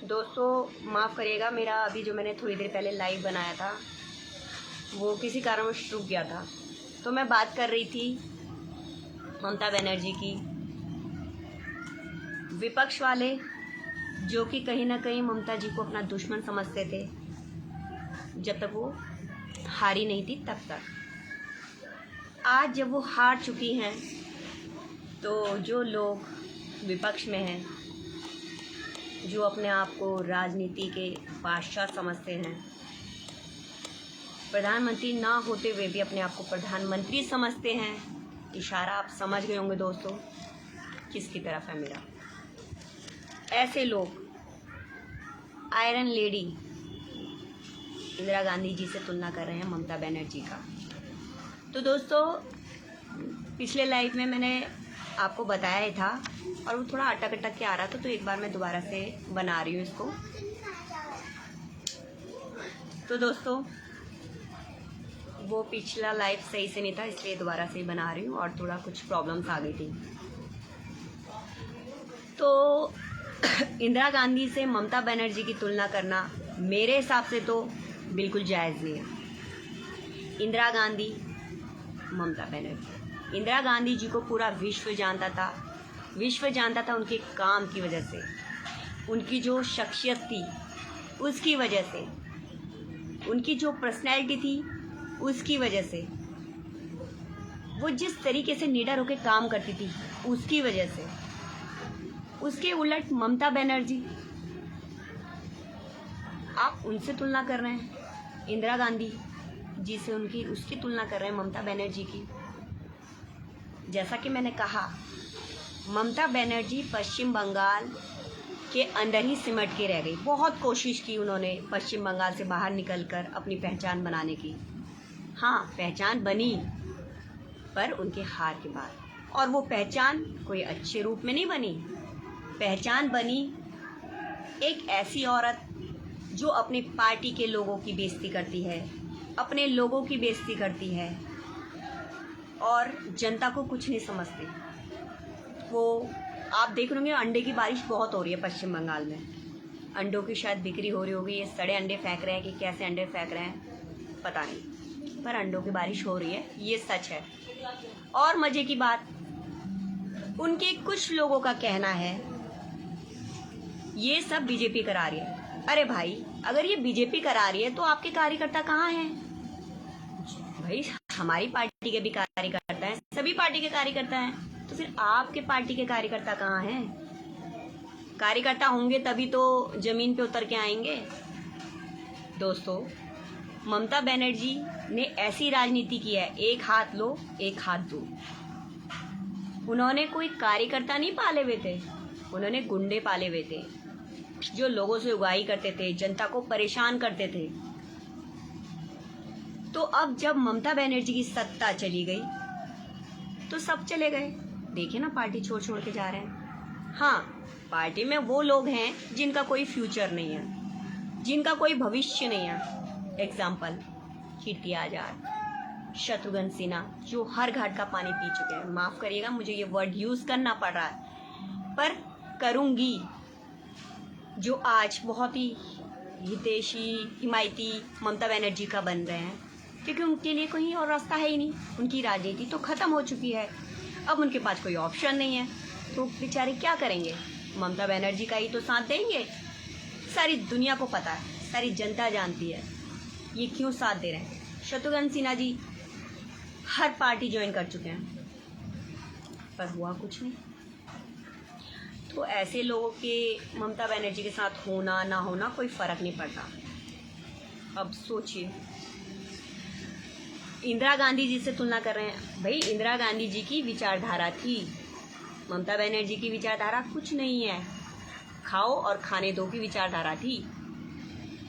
दोस्तों माफ़ करिएगा, मेरा अभी जो मैंने थोड़ी देर पहले लाइव बनाया था वो किसी कारणवश रुक गया था। तो मैं बात कर रही थी ममता बनर्जी की। विपक्ष वाले जो कि कहीं ना कहीं ममता जी को अपना दुश्मन समझते थे जब तक वो हारी नहीं थी तब तक। आज जब वो हार चुकी हैं तो जो लोग विपक्ष में हैं, जो अपने आप को राजनीति के बादशाह समझते हैं, प्रधानमंत्री ना होते हुए भी अपने आप को प्रधानमंत्री समझते हैं, इशारा आप समझ गए होंगे दोस्तों किसकी तरफ है मेरा। ऐसे लोग आयरन लेडी इंदिरा गांधी जी से तुलना कर रहे हैं ममता बनर्जी का। तो दोस्तों पिछले लाइव में मैंने आपको बताया ही था और वो थोड़ा अटक अटक के आ रहा था, तो एक बार मैं दोबारा से बना रही हूँ इसको। तो दोस्तों वो पिछला लाइव सही से नहीं था, इसलिए दोबारा से ही बना रही हूँ और थोड़ा कुछ प्रॉब्लम्स आ गई थी। तो इंदिरा गांधी से ममता बनर्जी की तुलना करना मेरे हिसाब से तो बिल्कुल जायज़ नहीं है। इंदिरा गांधी, ममता बनर्जी, इंदिरा गांधी जी को पूरा विश्व जानता था। विश्व जानता था उनके काम की वजह से, उनकी जो शख्सियत थी उसकी वजह से, उनकी जो पर्सनैलिटी थी उसकी वजह से, वो जिस तरीके से निडर होकर काम करती थी उसकी वजह से। उसके उलट ममता बनर्जी, आप उनसे तुलना कर रहे हैं इंदिरा गांधी जी से, उसकी तुलना कर रहे हैं ममता बनर्जी की। जैसा कि मैंने कहा, ममता बनर्जी पश्चिम बंगाल के अंदर ही सिमट के रह गई। बहुत कोशिश की उन्होंने पश्चिम बंगाल से बाहर निकलकर अपनी पहचान बनाने की। हाँ, पहचान बनी, पर उनके हार के बाद। और वो पहचान कोई अच्छे रूप में नहीं बनी। पहचान बनी एक ऐसी औरत जो अपनी पार्टी के लोगों की बेइज्जती करती है, अपने लोगों की बेइज्जती करती है और जनता को कुछ नहीं समझती। वो आप देख रहे होंगे अंडे की बारिश बहुत हो रही है पश्चिम बंगाल में। अंडों की शायद बिक्री हो रही होगी, ये सड़े अंडे फेंक रहे हैं कि कैसे अंडे फेंक रहे हैं पता नहीं, पर अंडों की बारिश हो रही है, ये सच है। और मज़े की बात, उनके कुछ लोगों का कहना है ये सब बीजेपी करा रही है। अरे भाई, अगर ये बीजेपी करा रही है तो आपके कार्यकर्ता कहाँ हैं? भाई हमारी पार्टी के भी कार्यकर्ता हैं, सभी पार्टी के कार्यकर्ता हैं, तो फिर आपके पार्टी के कार्यकर्ता कहाँ हैं? कार्यकर्ता होंगे तभी तो जमीन पे उतर के आएंगे। दोस्तों ममता बनर्जी ने ऐसी राजनीति की है, एक हाथ लो एक हाथ दो। उन्होंने कोई कार्यकर्ता नहीं पाले हुए थे, उन्होंने गुंडे पाले हुए थे जो लोगों से उगाही करते थे, जनता को परेशान करते थे। तो अब जब ममता बनर्जी की सत्ता चली गई तो सब चले गए। देखिए ना, पार्टी छोड़ छोड़ के जा रहे हैं। हाँ, पार्टी में वो लोग हैं जिनका कोई फ्यूचर नहीं है, जिनका कोई भविष्य नहीं है। एग्जाम्पल कीर्ति आजाद, शत्रुघ्न सिन्हा, जो हर घाट का पानी पी चुके हैं। माफ़ करिएगा मुझे ये वर्ड यूज़ करना पड़ रहा है, पर करूँगी। जो आज बहुत ही हितैषी, हिमायती ममता बनर्जी का बन रहे हैं, क्योंकि उनके लिए कोई और रास्ता है ही नहीं। उनकी राजनीति तो ख़त्म हो चुकी है, अब उनके पास कोई ऑप्शन नहीं है, तो बेचारे क्या करेंगे? ममता बनर्जी का ही तो साथ देंगे। सारी दुनिया को पता है, सारी जनता जानती है ये क्यों साथ दे रहे हैं। शत्रुघ्न सिन्हा जी हर पार्टी ज्वाइन कर चुके हैं, पर हुआ कुछ नहीं। तो ऐसे लोगों के ममता बनर्जी के साथ होना ना होना कोई फ़र्क नहीं पड़ता। अब सोचिए, इंदिरा गांधी जी से तुलना कर रहे हैं। भाई इंदिरा गांधी जी की विचारधारा थी, ममता बनर्जी की विचारधारा कुछ नहीं है। खाओ और खाने दो की विचारधारा थी।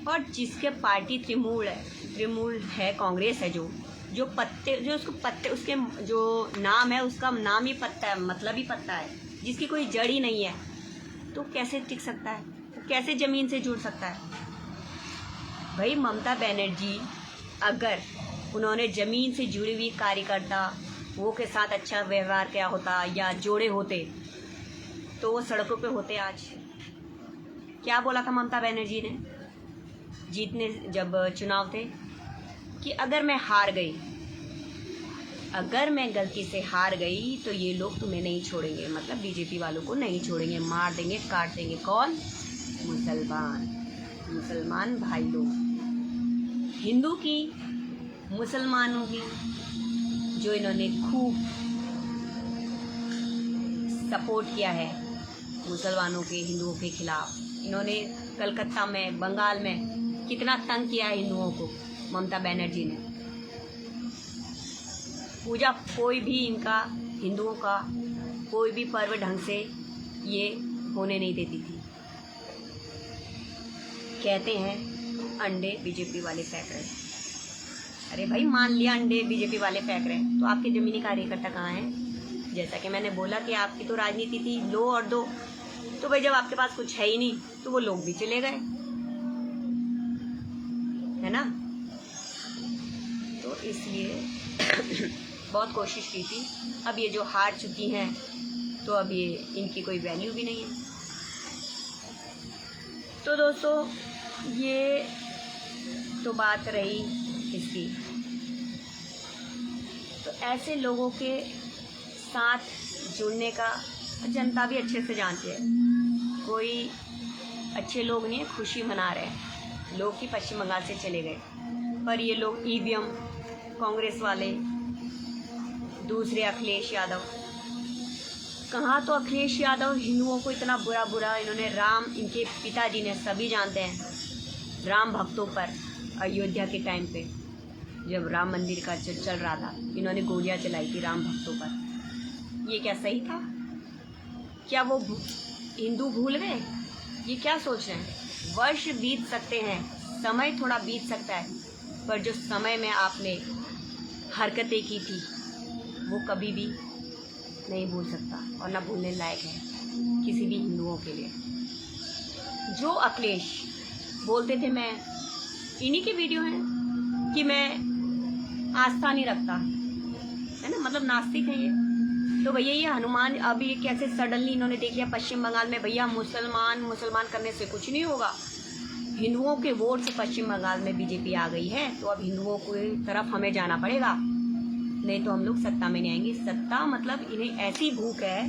और जिसके पार्टी तृणमूल है, कांग्रेस है, जो पत्ते, जो उसको पत्ते, उसके जो नाम है उसका नाम ही पत्ता है, मतलब ही पत्ता है, जिसकी कोई जड़ ही नहीं है, तो कैसे टिक सकता है? कैसे ज़मीन से जुड़ सकता है? भाई ममता बनर्जी, अगर उन्होंने ज़मीन से जुड़ी हुई कार्यकर्ता वो के साथ अच्छा व्यवहार किया होता या जोड़े होते, तो वो सड़कों पे होते आज। क्या बोला था ममता बनर्जी ने जीतने जब चुनाव थे कि अगर मैं हार गई, अगर मैं गलती से हार गई तो ये लोग तुम्हें नहीं छोड़ेंगे, मतलब बीजेपी वालों को नहीं छोड़ेंगे, मार देंगे, काट देंगे। कौन? मुसलमान भाई लोग, हिंदू की, मुसलमानों की, जो इन्होंने खूब सपोर्ट किया है मुसलमानों के, हिंदुओं के खिलाफ। इन्होंने कलकत्ता में, बंगाल में कितना तंग किया है हिंदुओं को ममता बनर्जी ने। पूजा कोई भी इनका, हिंदुओं का कोई भी पर्व ढंग से ये होने नहीं देती थी। कहते हैं अंडे बीजेपी वाले फेंक रहे हैं। अरे भाई, मान लिया अंडे बीजेपी वाले फेंक रहे हैं, तो आपके जमीनी कार्यकर्ता कहाँ हैं? जैसा कि मैंने बोला कि आपकी तो राजनीति थी लो और दो, तो भाई जब आपके पास कुछ है ही नहीं तो वो लोग भी चले गए, है ना। तो इसलिए बहुत कोशिश की थी। अब ये जो हार चुकी हैं तो अब ये इनकी कोई वैल्यू भी नहीं है। तो दोस्तों, ये तो बात रही इसकी। तो ऐसे लोगों के साथ जुड़ने का जनता भी अच्छे से जानती है। कोई अच्छे लोग नहीं है, खुशी मना रहे हैं लोग कि पश्चिम बंगाल से चले गए, पर ये लोग ईवीएम, कांग्रेस वाले, दूसरे अखिलेश यादव, कहाँ तो अखिलेश यादव हिंदुओं को इतना बुरा इन्होंने, राम, इनके पिताजी ने, सभी जानते हैं, राम भक्तों पर अयोध्या के टाइम पे जब राम मंदिर का चल रहा था, इन्होंने गोलियां चलाई थी राम भक्तों पर। ये क्या सही था? क्या वो हिंदू भूल गए? ये क्या सोच रहे हैं? वर्ष बीत सकते हैं, समय थोड़ा बीत सकता है, पर जो समय में आपने हरकतें की थी वो कभी भी नहीं भूल सकता और ना भूलने लायक है किसी भी हिंदुओं के लिए। जो अखिलेश बोलते थे, मैं इन्हीं के वीडियो हैं कि मैं आस्था नहीं रखता, है ना, मतलब नास्तिक है ये। तो भैया ये हनुमान, अब ये कैसे सडनली इन्होंने देख लिया पश्चिम बंगाल में, भैया मुसलमान करने से कुछ नहीं होगा, हिंदुओं के वोट से पश्चिम बंगाल में बीजेपी आ गई है, तो अब हिंदुओं की तरफ हमें जाना पड़ेगा, नहीं तो हम लोग सत्ता में नहीं आएंगे। सत्ता मतलब इन्हें ऐसी भूख है,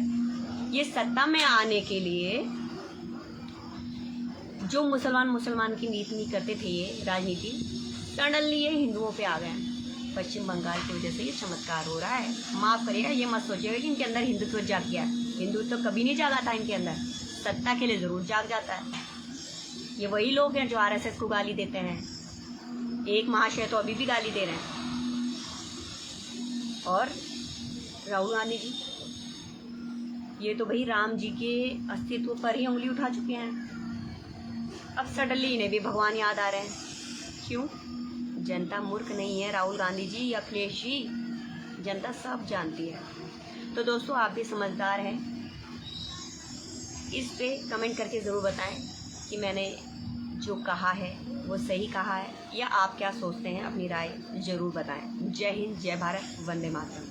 ये सत्ता में आने के लिए जो मुसलमान की नीति नहीं करते थे, ये राजनीति, सडनली ये हिंदुओं पे आ गए हैं। पश्चिम बंगाल की वजह से ये चमत्कार हो रहा है। माफ़ करिएगा, ये मत सोचिएगा कि इनके अंदर हिंदुत्व जाग गया। हिंदुत्व तो कभी नहीं जागा था इनके अंदर, सत्ता के लिए ज़रूर जाग जाता है। ये वही लोग हैं जो आरएसएस को गाली देते हैं। एक महाशय तो अभी भी गाली दे रहे हैं, और राहुल गांधी जी, ये तो भाई राम जी के अस्तित्व पर ही उंगली उठा चुके हैं। अब सडनली इन्हें भी भगवान याद आ रहे हैं। क्यों? जनता मूर्ख नहीं है, राहुल गांधी जी, अखिलेश जी, जनता सब जानती है। तो दोस्तों, आप भी समझदार हैं, इस पे कमेंट करके ज़रूर बताएं कि मैंने जो कहा है वो सही कहा है, या आप क्या सोचते हैं, अपनी राय ज़रूर बताएं। जय हिंद, जय भारत, वंदे मातरम।